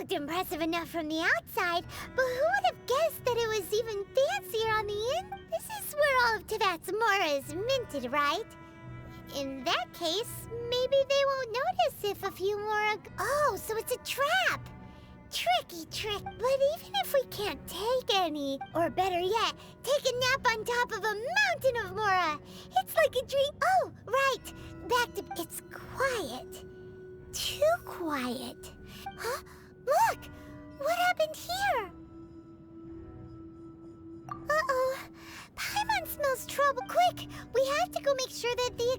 looked impressive enough from the outside, but who would have guessed that it was even fancier on the in? This is where all of Teyvat's Mora is minted, right? In that case, maybe they won't notice if a few more... Oh, so it's a trap! Tricky trick, but even if we can't take any, or better yet, take a nap on top of a mountain of Mora, it's like a dream. Oh, right, back to... It's quiet. Too quiet. Huh? Look! What happened here? Uh-oh. Paimon smells trouble. Quick! We have to go make sure that the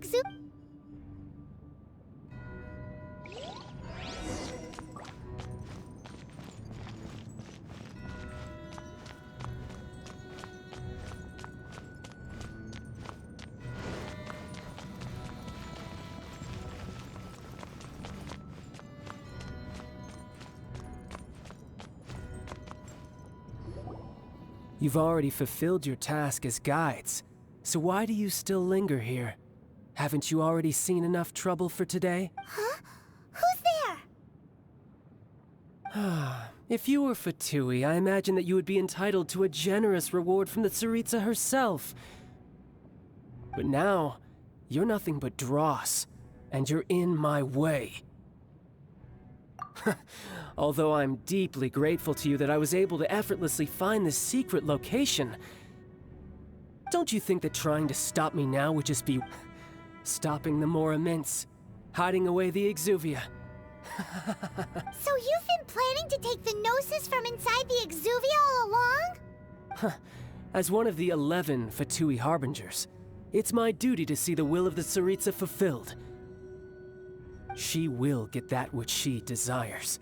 You've already fulfilled your task as guides, so why do you still linger here? Haven't you already seen enough trouble for today? Huh? Who's there? If you were Fatui, I imagine that you would be entitled to a generous reward from the Tsaritsa herself. But now, you're nothing but dross, and you're in my way. Although I'm deeply grateful to you that I was able to effortlessly find this secret location, don't you think that trying to stop me now would just be stopping the Mora Mints, hiding away the Exuvia? So you've been planning to take the Gnosis from inside the Exuvia all along? As one of the 11 Fatui Harbingers, it's my duty to see the will of the Tsaritsa fulfilled. She will get that which she desires.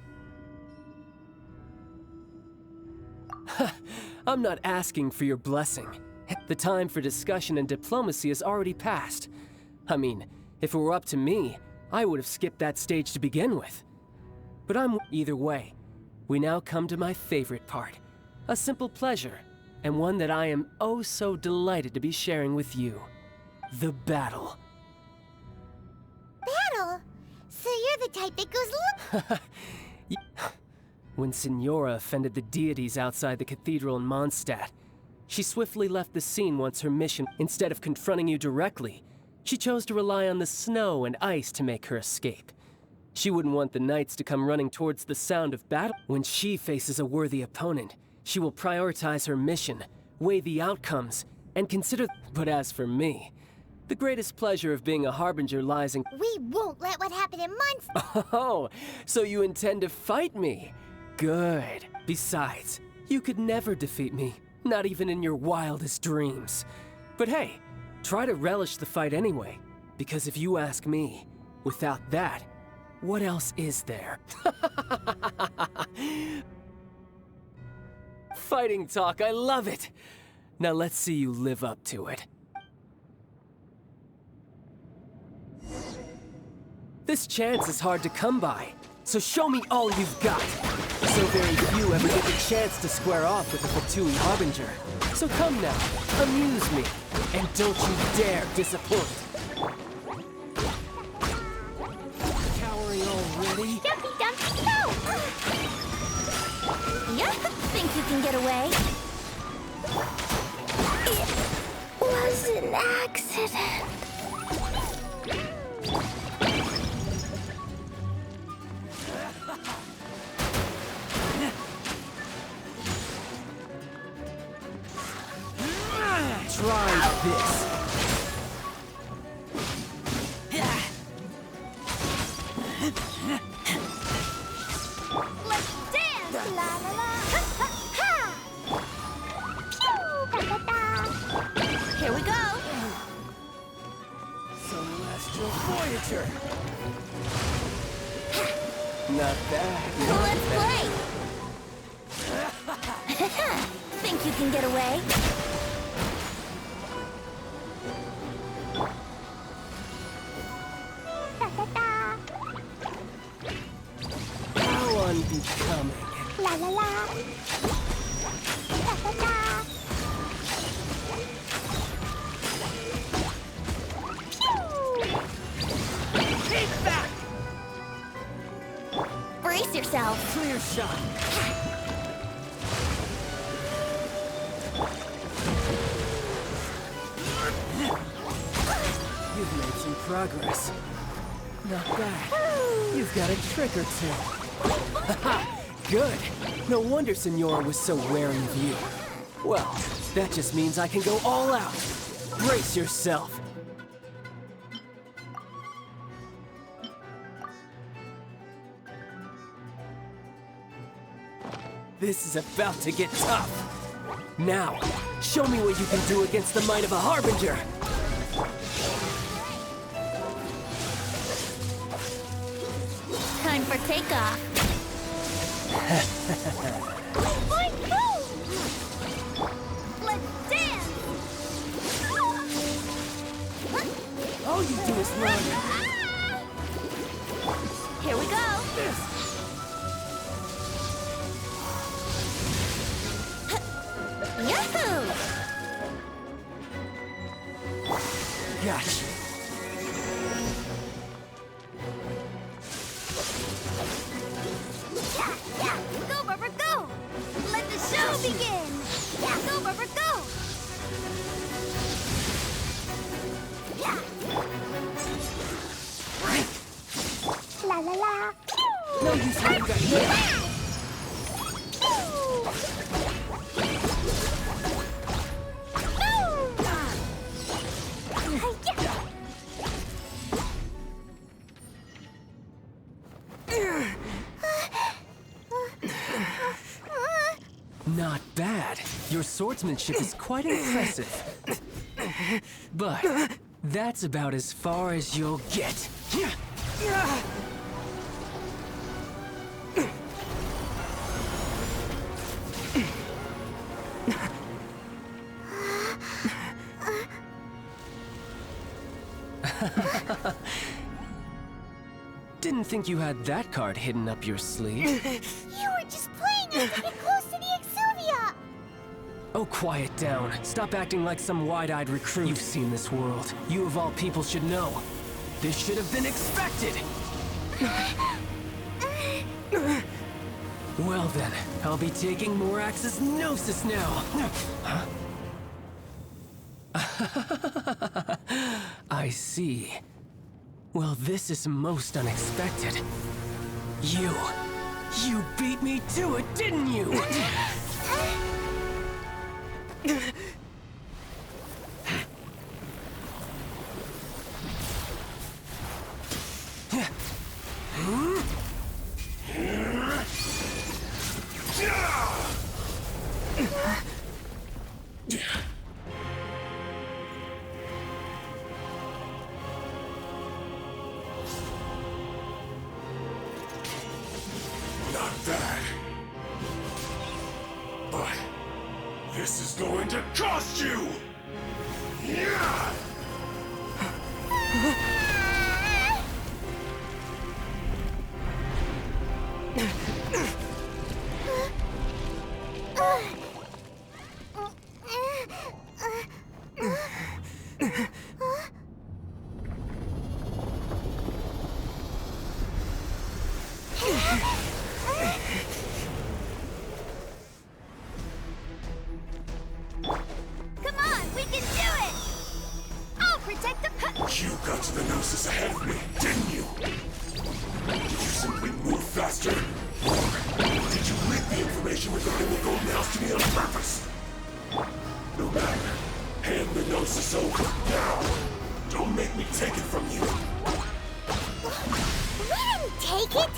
I'm not asking for your blessing. The time for discussion and diplomacy has already passed. I mean, if it were up to me, I would have skipped that stage to begin with. But either way, we now come to my favorite part. A simple pleasure, and one that I am oh so delighted to be sharing with you. The battle. Battle? So you're the type that goes When Signora offended the deities outside the cathedral in Mondstadt, she swiftly left the scene once her mission. Instead of confronting you directly, she chose to rely on the snow and ice to make her escape. She wouldn't want the knights to come running towards the sound of battle. When she faces a worthy opponent, she will prioritize her mission, weigh the outcomes, and consider... But as for me, the greatest pleasure of being a Harbinger lies in... We won't let what happened in Mondstadt... Oh, so you intend to fight me? Good. Besides, you could never defeat me, not even in your wildest dreams. But hey, try to relish the fight anyway, because if you ask me, without that, what else is there? Fighting talk, I love it! Now let's see you live up to it. This chance is hard to come by, so show me all you've got. So very few ever get the chance to square off with a Fatui Harbinger. So come now, amuse me, and don't you dare disappoint. Cowering already? Dumpy Dumpy, no! You think you can get away? It was an accident. Try this. Let's dance! La la la! Ha ha ha! Pew! Da da da! Here we go! Celestial Voyager. Not bad. Let's play! Think you can get away? How unbecoming. La la la! Da da da! Pew! Take that! Brace yourself. Clear shot. You've made some progress. Not bad. You've got a trick or two. Haha! Good. No wonder Senora was so wary of you. Well, that just means I can go all out. Brace yourself. This is about to get tough. Now, show me what you can do against the might of a Harbinger. Time for takeoff. Let's dance! All you do is run. Here we go. Yahoo! Gotcha. Go, Barbara, go! Let the show begin! Go, Barbara, go! La la la! No use hiding back here. Not bad. Your swordsmanship is quite impressive. But that's about as far as you'll get. Didn't think you had that card hidden up your sleeve. You were just playing us to get close to the Exuvia! Oh, quiet down. Stop acting like some wide-eyed recruit. You've seen this world. You of all people should know. This should have been expected! Well then, I'll be taking Morax's Gnosis now! Huh? I see. Well, this is most unexpected. You beat me to it, didn't you? Not bad. But this is going to cost you! Yeah! Come on, we can do it! I'll protect the You got to the Gnosis ahead of me, didn't you? Did you simply move faster? Or did you leak the information regarding the Golden House to me on purpose? No matter. Hand the Gnosis over now. Don't make me take it from you. We didn't take it!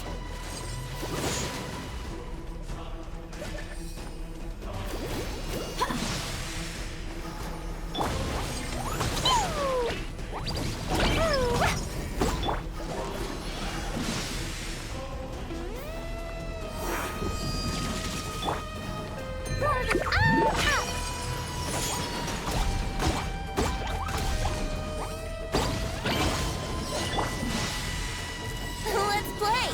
Let's play!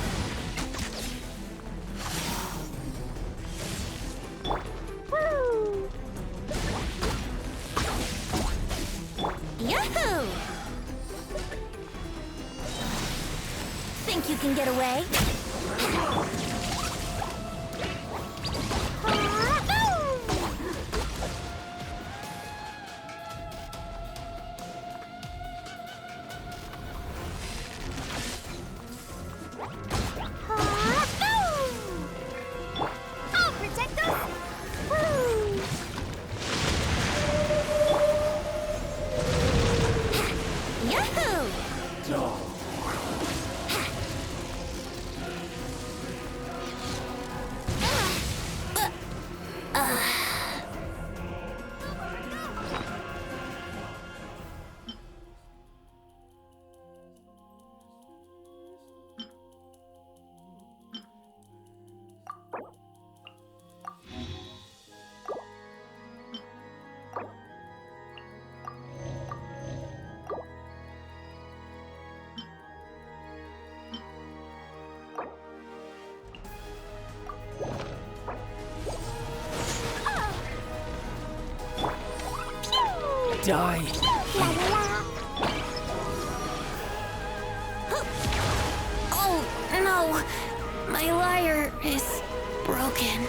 Woo! Yahoo! Think you can get away? I'll protect us! Woo! Yahoo! Die. La la la. Oh, no! My lyre is broken.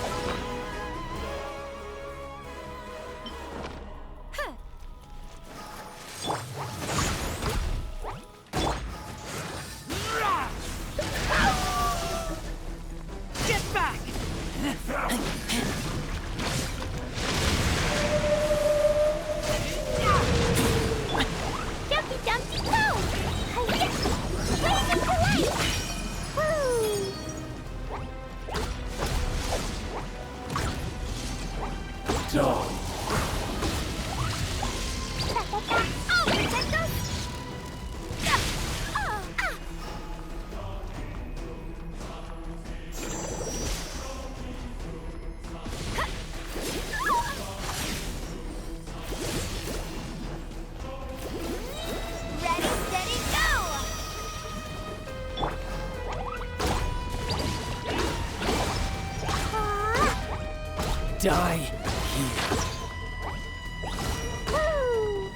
Get back! Jumpy, jumpy, go! Hiya! Blazing for life! Woo! Dog. I'll protect us! Ready, steady, go! Die here. Woo!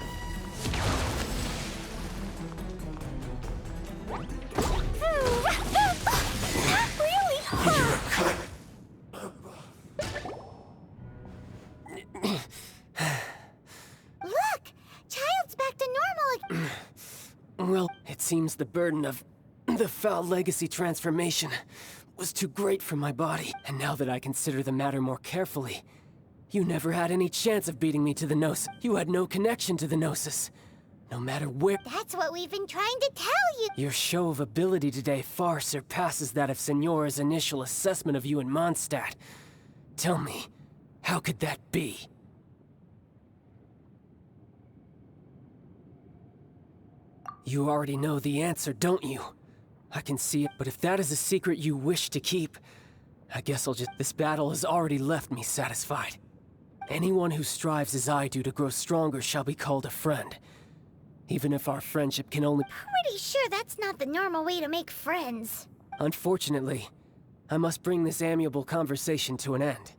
Really hard! Look! Child's back to normal again. Well, it seems the burden of the foul legacy transformation was too great for my body. And now that I consider the matter more carefully, you never had any chance of beating me to the Gnosis. You had no connection to the Gnosis. No matter where... That's what we've been trying to tell you. Your show of ability today far surpasses that of Signora's initial assessment of you in Mondstadt. Tell me, how could that be? You already know the answer, don't you? I can see it, but if that is a secret you wish to keep, I guess I'll just... This battle has already left me satisfied. Anyone who strives as I do to grow stronger shall be called a friend. Even if our friendship can only... Pretty sure that's not the normal way to make friends. Unfortunately, I must bring this amiable conversation to an end.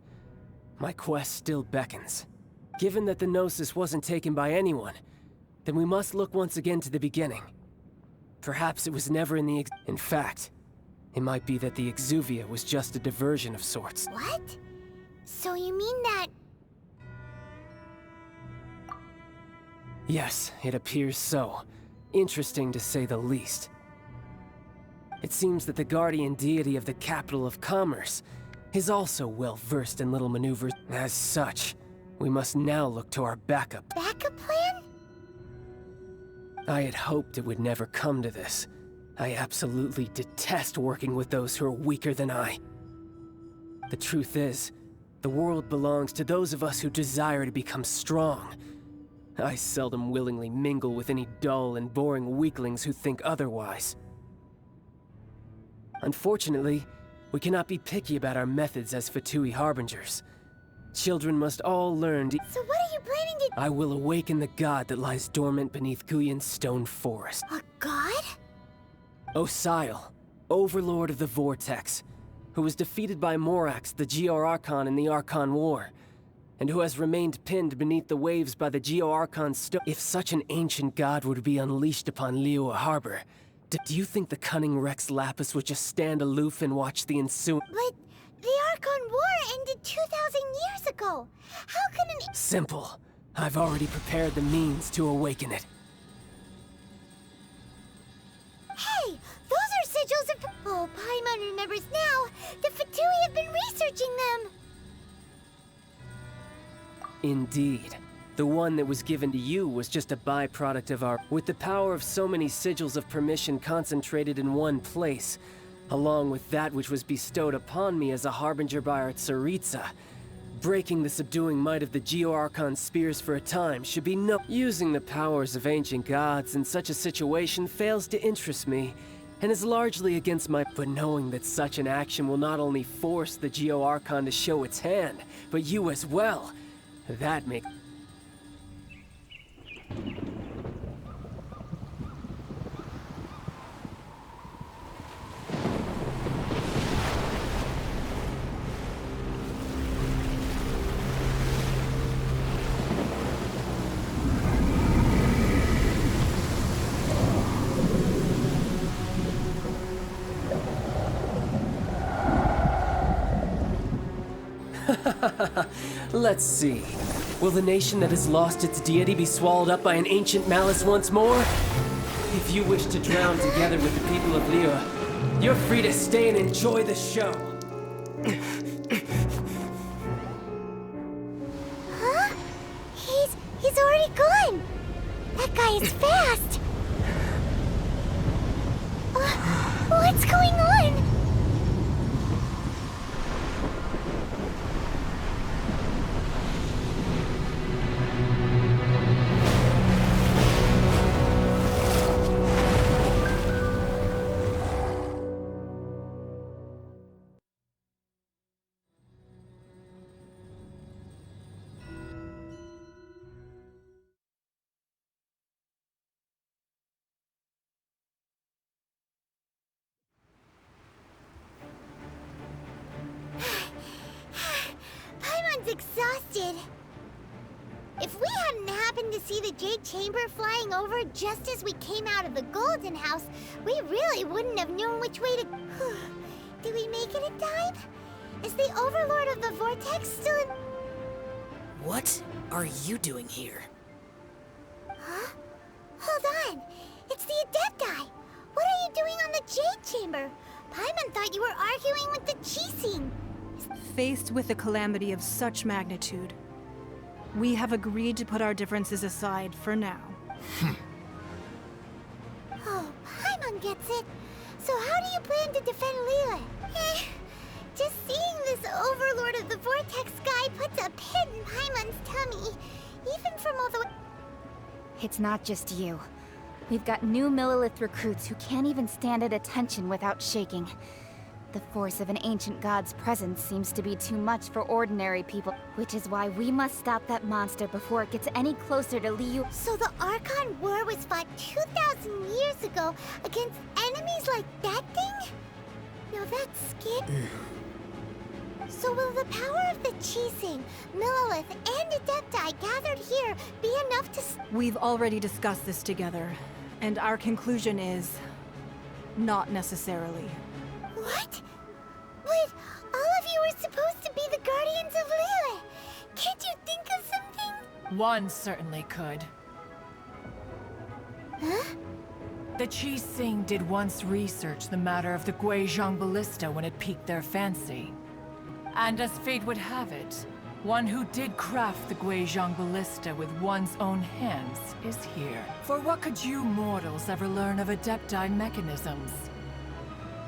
My quest still beckons. Given that the Gnosis wasn't taken by anyone, then we must look once again to the beginning. Perhaps it was never in the... In fact, it might be that the Exuvia was just a diversion of sorts. What? So you mean that... Yes, it appears so. Interesting to say the least. It seems that the guardian deity of the capital of commerce is also well versed in little maneuvers. As such, we must now look to our backup. backup plan? I had hoped it would never come to this. I absolutely detest working with those who are weaker than I. The truth is, the world belongs to those of us who desire to become strong. I seldom willingly mingle with any dull and boring weaklings who think otherwise. Unfortunately, we cannot be picky about our methods as Fatui Harbingers. Children must all learn to... So what are you planning to... I will awaken the god that lies dormant beneath Guyon's stone forest. A god? Osial, Overlord of the Vortex, who was defeated by Morax, the Geo-Archon in the Archon War, and who has remained pinned beneath the waves by the Geo-Archon stone. If such an ancient god were to be unleashed upon Liyue Harbor, Do you think the cunning Rex Lapis would just stand aloof and watch the ensuing? But the Archon War ended 2,000 years ago. How can an... Simple. I've already prepared the means to awaken it. Hey, those are sigils of... Oh, Paimon remembers now. The Fatui have been researching them. Indeed. The one that was given to you was just a byproduct of our... With the power of so many sigils of permission concentrated in one place, along with that which was bestowed upon me as a harbinger by our Tsaritsa, breaking the subduing might of the Geo-Archon spears for a time should be no... Using the powers of ancient gods in such a situation fails to interest me, and is largely against my... But knowing that such an action will not only force the Geo-Archon to show its hand, but you as well, that makes... Let's see. Will the nation that has lost its deity be swallowed up by an ancient malice once more? If you wish to drown together with the people of Liyue, you're free to stay and enjoy the show. Huh? He's already gone. That guy is fast. What's going on? Exhausted. If we hadn't happened to see the Jade Chamber flying over just as we came out of the Golden House, we really wouldn't have known which way to... Did we make it in time? Is the Overlord of the Vortex still in... What are you doing here? Huh? Hold on. It's the Adepti. What are you doing on the Jade Chamber? Paimon thought you were arguing with the Chising. Faced with a calamity of such magnitude, we have agreed to put our differences aside for now. Oh, Paimon gets it. So how do you plan to defend Liyue? Just seeing this Overlord of the Vortex guy puts a pit in Paimon's tummy, even from all the way... It's not just you. We've got new Millilith recruits who can't even stand at attention without shaking. The force of an ancient god's presence seems to be too much for ordinary people, which is why we must stop that monster before it gets any closer to Liyue. So the Archon War was fought 2,000 years ago against enemies like that thing? Now that's scary. So will the power of the Chising, Millilith, and Adepti gathered here be enough to... We've already discussed this together, and our conclusion is... not necessarily. What? But all of you are supposed to be the Guardians of Liyue. Can't you think of something? One certainly could. Huh? The Chising did once research the matter of the Guizhong Ballista when it piqued their fancy. And as fate would have it, one who did craft the Guizhong Ballista with one's own hands is here. For what could you mortals ever learn of Adepti mechanisms?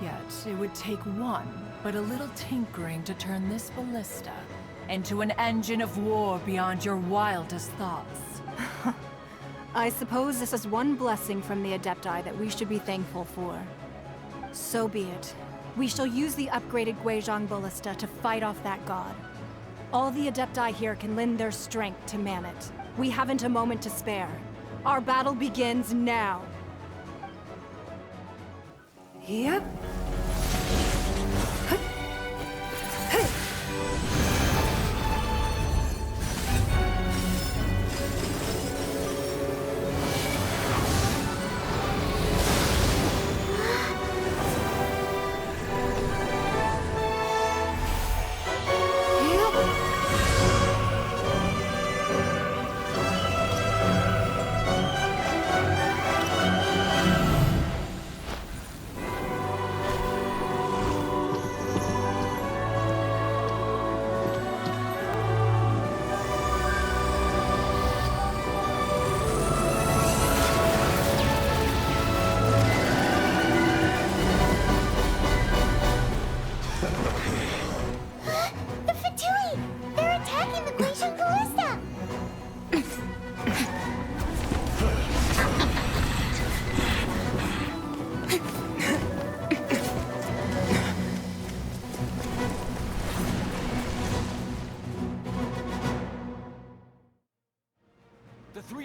Yet, it would take one, but a little tinkering to turn this ballista into an engine of war beyond your wildest thoughts. I suppose this is one blessing from the Adepti that we should be thankful for. So be it. We shall use the upgraded Guizhong Ballista to fight off that god. All the Adepti here can lend their strength to man it. We haven't a moment to spare. Our battle begins now. Yep.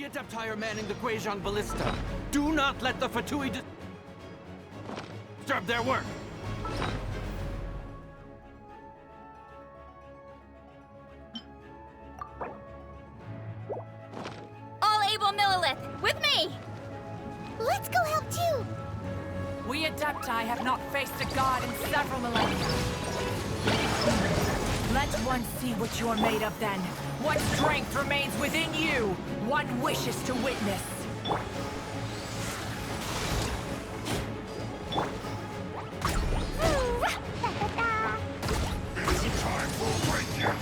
The Adepti are manning the Guizhong Ballista. Do not let the Fatui disturb their work. All able Millilith, with me! Let's go help too! We Adepti have not faced a god in several millennia. Let one see what you're made of then. What strength remains within you? What wishes to witness? It's a time for break-in.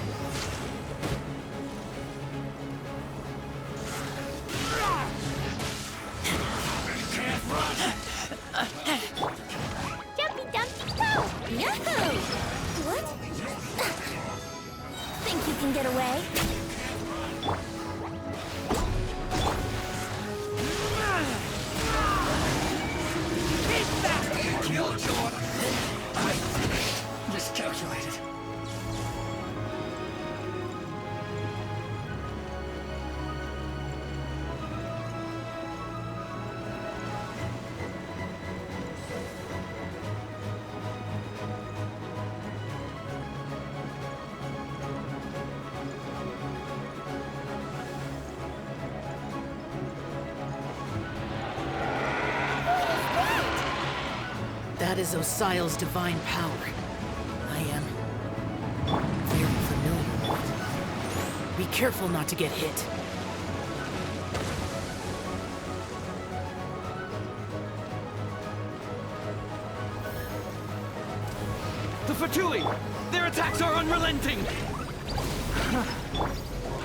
They can't run. Jumpy Dumpty Go! Yahoo! What? Think you can get away? Killjoy! I finished. Miscalculated. That is Osial's divine power. I am very familiar with it. Be careful not to get hit. The Fatui! Their attacks are unrelenting!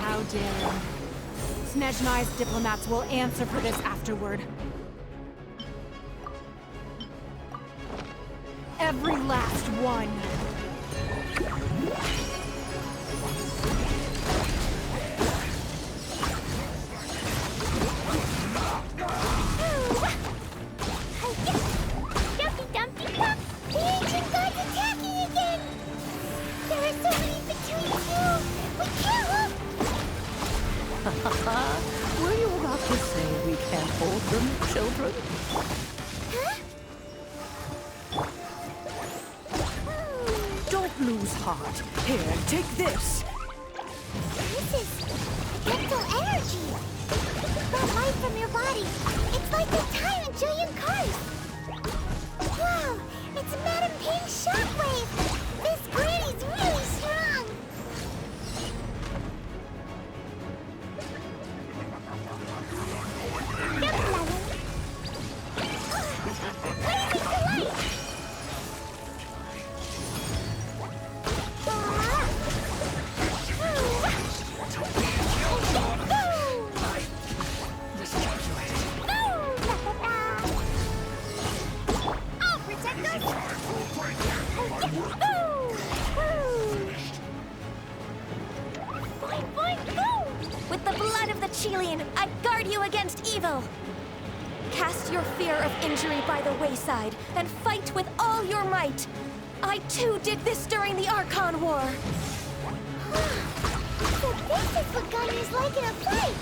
How dare you. Snezhnai's diplomats will answer for this afterward. Every last one. Dumpty Dumpty Duck! The ancient god's attacking again! There are so many between you! We can't look! Were you about to say we can't hold them, children? Huh? Don't lose heart. Here, take this. This is mental energy! That light from your body! It's like the time in Julian Cars! Wow! It's Madame Ping's shockwave! This granny's really strong! With the blood of the Chilean, I guard you against evil! Cast your fear of injury by the wayside, and fight with all your might! I too did this during the Archon War! So this is what Gunny's like in a fight!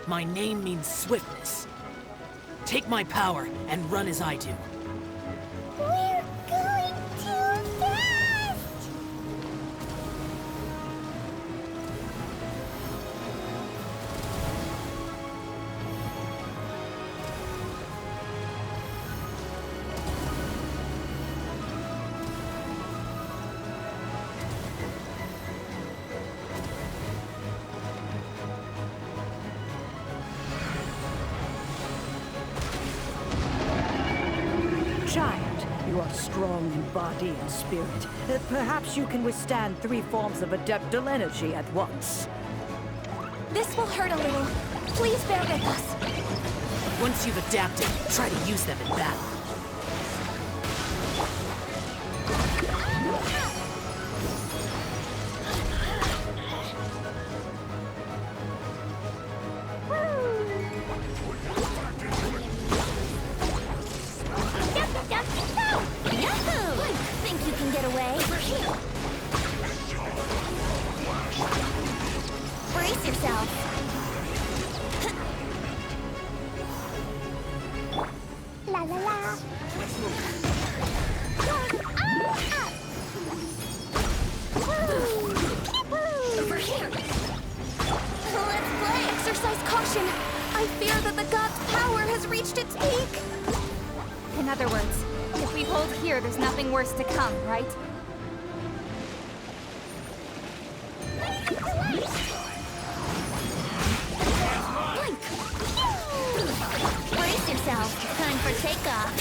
My name means swiftness. Take my power and run as I do. We're going too fast! Child, you are strong in body and spirit. Perhaps you can withstand 3 forms of adeptal energy at once. This will hurt a little. Please bear with us. Once you've adapted, try to use them in battle. Yahoo! Think you can get away? Over here. Brace yourself. La la la. Over here. Let's play. Exercise caution. I fear that the god's power has reached its peak. In other words, if we hold here, there's nothing worse to come, right? Brace yourself. Time for takeoff.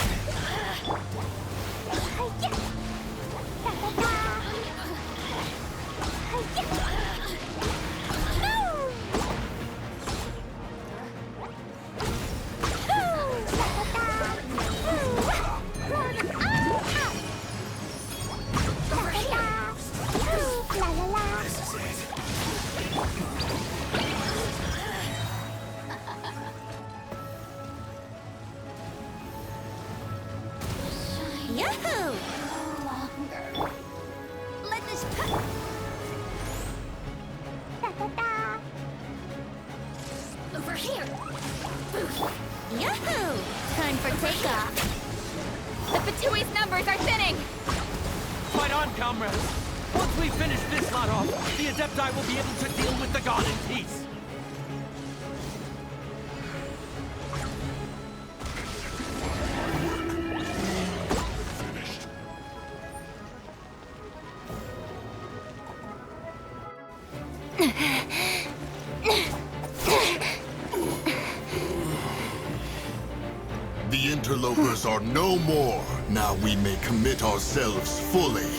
Yahoo! Let this over here. Yahoo! Time for takeoff. The Fatui's numbers are thinning! Fight on, comrades! Once we finish this lot off, the Adepti will be able to deal with the god in peace! The interlopers are no more. Now we may commit ourselves fully.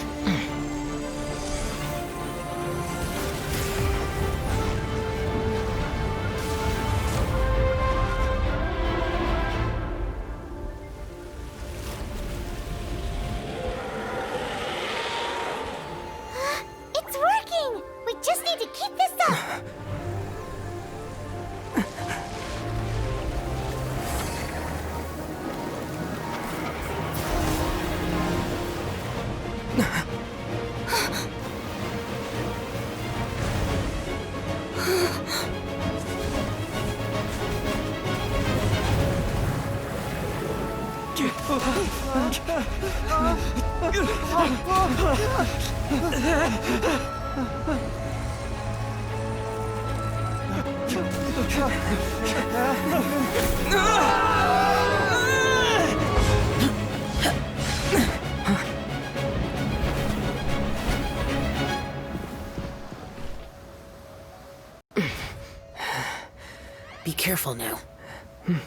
It's working! We just need to keep this up! Be careful now.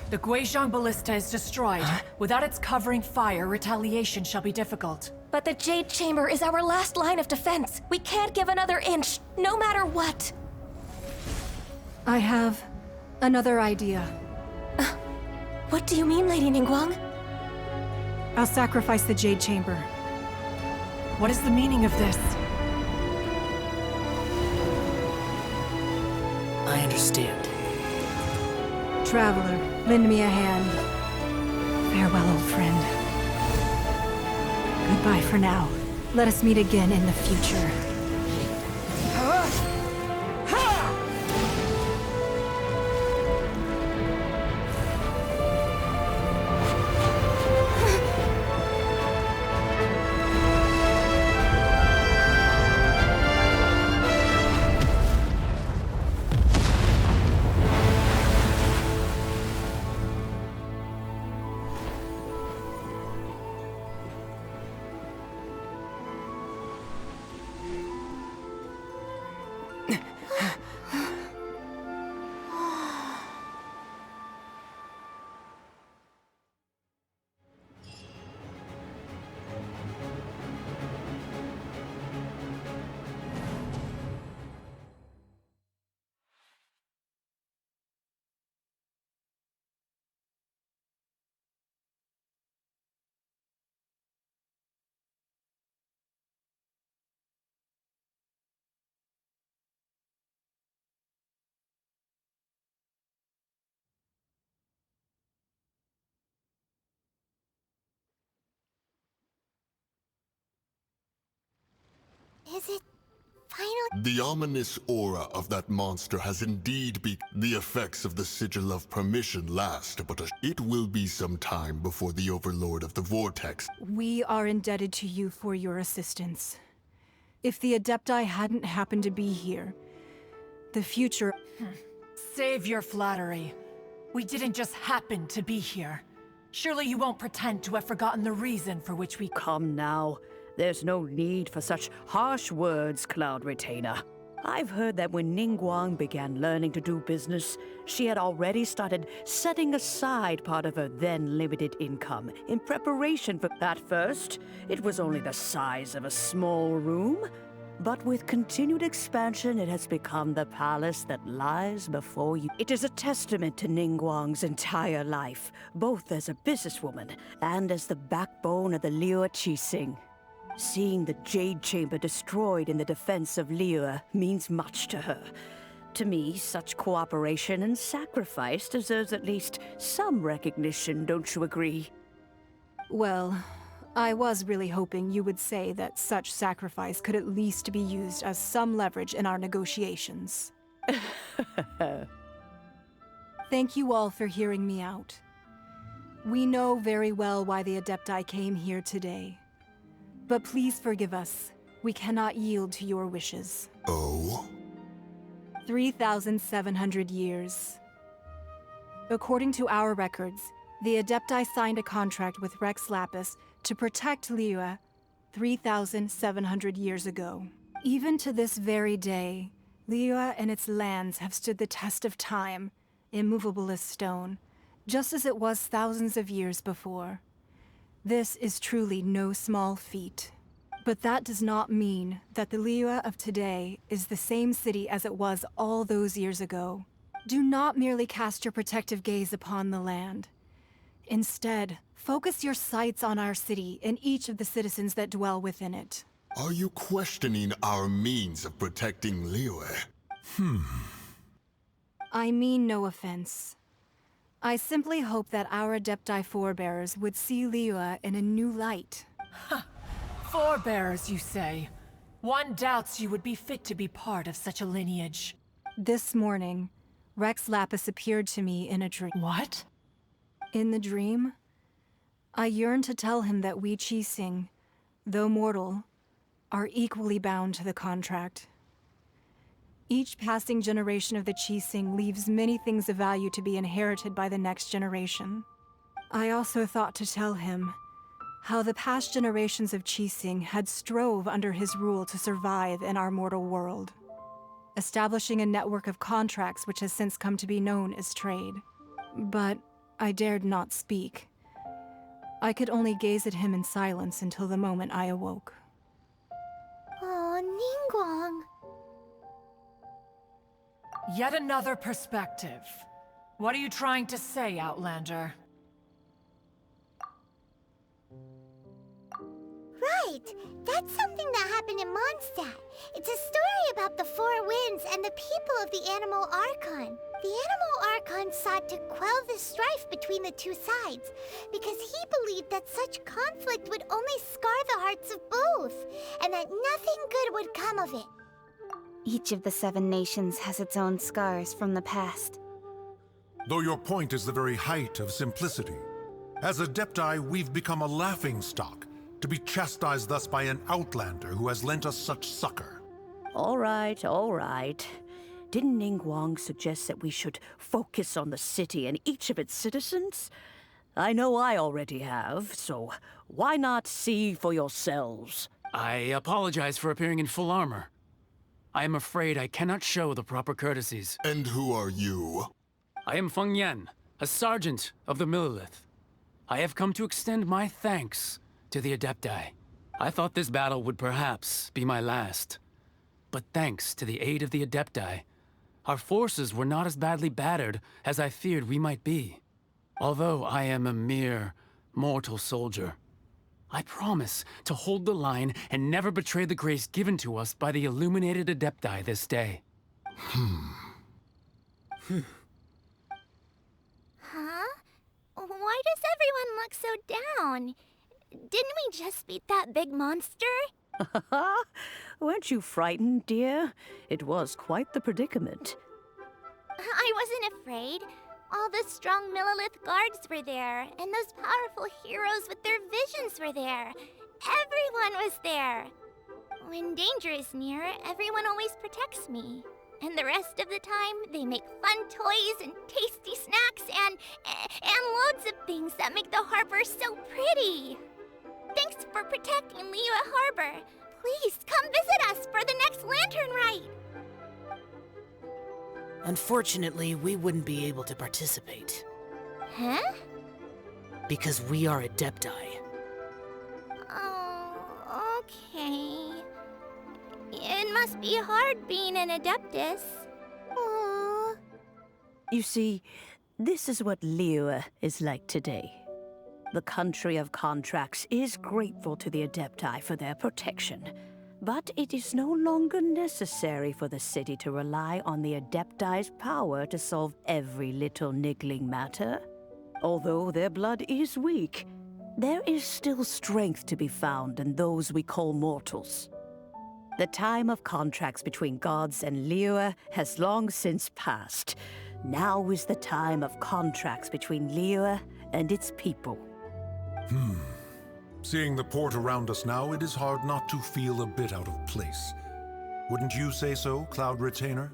The Guizhong Ballista is destroyed. Without its covering fire, retaliation shall be difficult. But the Jade Chamber is our last line of defense. We can't give another inch, no matter what. I have another idea. What do you mean, Lady Ningguang? I'll sacrifice the Jade Chamber. What is the meaning of this? I understand. Traveler, lend me a hand. Farewell, old friend. Goodbye for now. Let us meet again in the future. Is it final... The ominous aura of that monster has indeed the effects of the Sigil of Permission last, but it will be some time before the Overlord of the Vortex. We are indebted to you for your assistance. If the Adepti hadn't happened to be here, the future... Save your flattery. We didn't just happen to be here. Surely you won't pretend to have forgotten the reason for which we... Come now. There's no need for such harsh words, Cloud Retainer. I've heard that when Ningguang began learning to do business, she had already started setting aside part of her then limited income in preparation for... At first, it was only the size of a small room, but with continued expansion, it has become the palace that lies before you. It is a testament to Ningguang's entire life, both as a businesswoman and as the backbone of the Liyue Qixing. Seeing the Jade Chamber destroyed in the defense of Liyue means much to her. To me, such cooperation and sacrifice deserves at least some recognition, don't you agree? Well, I was really hoping you would say that such sacrifice could at least be used as some leverage in our negotiations. Thank you all for hearing me out. We know very well why the Adepti came here today. But please forgive us. We cannot yield to your wishes. Oh? 3,700 years. According to our records, the Adepti signed a contract with Rex Lapis to protect Liyue 3,700 years ago. Even to this very day, Liyue and its lands have stood the test of time, immovable as stone, just as it was thousands of years before. This is truly no small feat. But that does not mean that the Liyue of today is the same city as it was all those years ago. Do not merely cast your protective gaze upon the land. Instead, focus your sights on our city and each of the citizens that dwell within it. Are you questioning our means of protecting Liyue? I mean no offense. I simply hope that our Adepti forebears would see Liyue in a new light. Forebears, you say? One doubts you would be fit to be part of such a lineage. This morning, Rex Lapis appeared to me in a dream. What? In the dream, I yearned to tell him that we Qixing, though mortal, are equally bound to the contract. Each passing generation of the Qixing leaves many things of value to be inherited by the next generation. I also thought to tell him how the past generations of Qixing had strove under his rule to survive in our mortal world, establishing a network of contracts which has since come to be known as trade. But I dared not speak. I could only gaze at him in silence until the moment I awoke. Oh, Ningguang. Yet another perspective. What are you trying to say, Outlander? Right! That's something that happened in Mondstadt. It's a story about the Four Winds and the people of the Animal Archon. The Animal Archon sought to quell the strife between the two sides, because he believed that such conflict would only scar the hearts of both, and that nothing good would come of it. Each of the 7 nations has its own scars from the past. Though your point is the very height of simplicity. As Adepti, we've become a laughingstock, to be chastised thus by an outlander who has lent us such succor. All right, all right. Didn't Ningguang suggest that we should focus on the city and each of its citizens? I know I already have, so why not see for yourselves? I apologize for appearing in full armor. I am afraid I cannot show the proper courtesies. And who are you? I am Feng Yan, a sergeant of the Millelith. I have come to extend my thanks to the Adepti. I thought this battle would perhaps be my last. But thanks to the aid of the Adepti, our forces were not as badly battered as I feared we might be. Although I am a mere mortal soldier, I promise to hold the line and never betray the grace given to us by the illuminated Adepti this day. Huh? Why does everyone look so down? Didn't we just beat that big monster? Weren't you frightened, dear? It was quite the predicament. I wasn't afraid. All the strong Millelith guards were there, and those powerful heroes with their visions were there. Everyone was there. When danger is near, everyone always protects me. And the rest of the time, they make fun toys and tasty snacks and loads of things that make the harbor so pretty. Thanks for protecting Liyue Harbor. Please come visit us for the next lantern rite. Unfortunately, we wouldn't be able to participate. Huh? Because we are Adepti. Oh, okay. It must be hard being an Adeptus. Aww. You see, this is what Liyue is like today. The country of contracts is grateful to the Adepti for their protection, but it is no longer necessary for the city to rely on the Adepti's power to solve every little niggling matter. Although their blood is weak, there is still strength to be found in those we call mortals. The time of contracts between gods and Liyue has long since passed. Now is the time of contracts between Liyue and its people. Seeing the port around us now, it is hard not to feel a bit out of place. Wouldn't you say so, Cloud Retainer?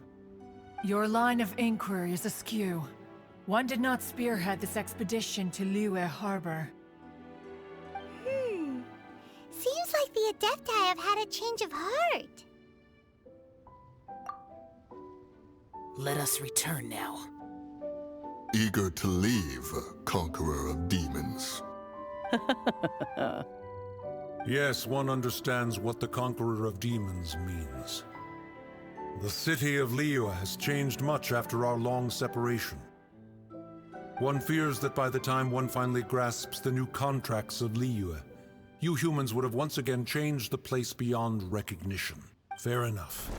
Your line of inquiry is askew. One did not spearhead this expedition to Liyue Harbor. Seems like the Adepti have had a change of heart. Let us return now. Eager to leave, Conqueror of Demons. Yes, one understands what the Conqueror of Demons means. The city of Liyue has changed much after our long separation. One fears that by the time one finally grasps the new contracts of Liyue, you humans would have once again changed the place beyond recognition. Fair enough.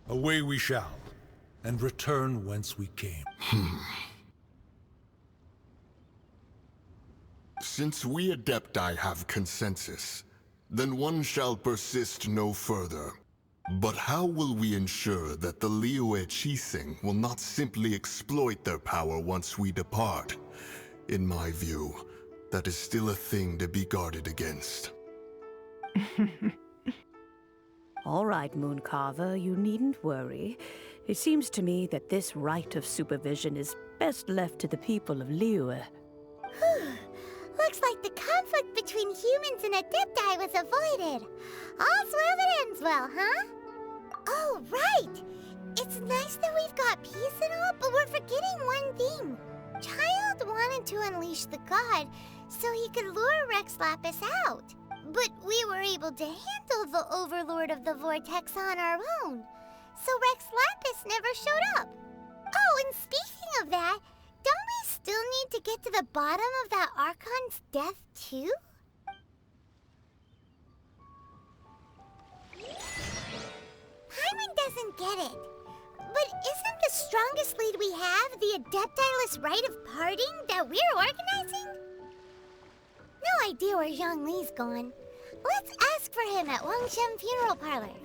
Away we shall, and return whence we came. Since we Adepti have consensus, then one shall persist no further. But how will we ensure that the Liyue Chising will not simply exploit their power once we depart? In my view, that is still a thing to be guarded against. All right, Mooncarver, you needn't worry. It seems to me that this right of supervision is best left to the people of Liyue. Looks like the conflict between humans and Adepti was avoided. All's well that ends well, huh? Oh, right! It's nice that we've got peace and all, but we're forgetting one thing. Childe wanted to unleash the god so he could lure Rex Lapis out. But we were able to handle the Overlord of the Vortex on our own. So Rex Lapis never showed up. Oh, and speaking of that, don't we still need to get to the bottom of that Archon's death, too? Paimon doesn't get it. But isn't the strongest lead we have the Adeptiless rite of parting that we're organizing? No idea where Zhongli's gone. Let's ask for him at Wangshen Funeral Parlor.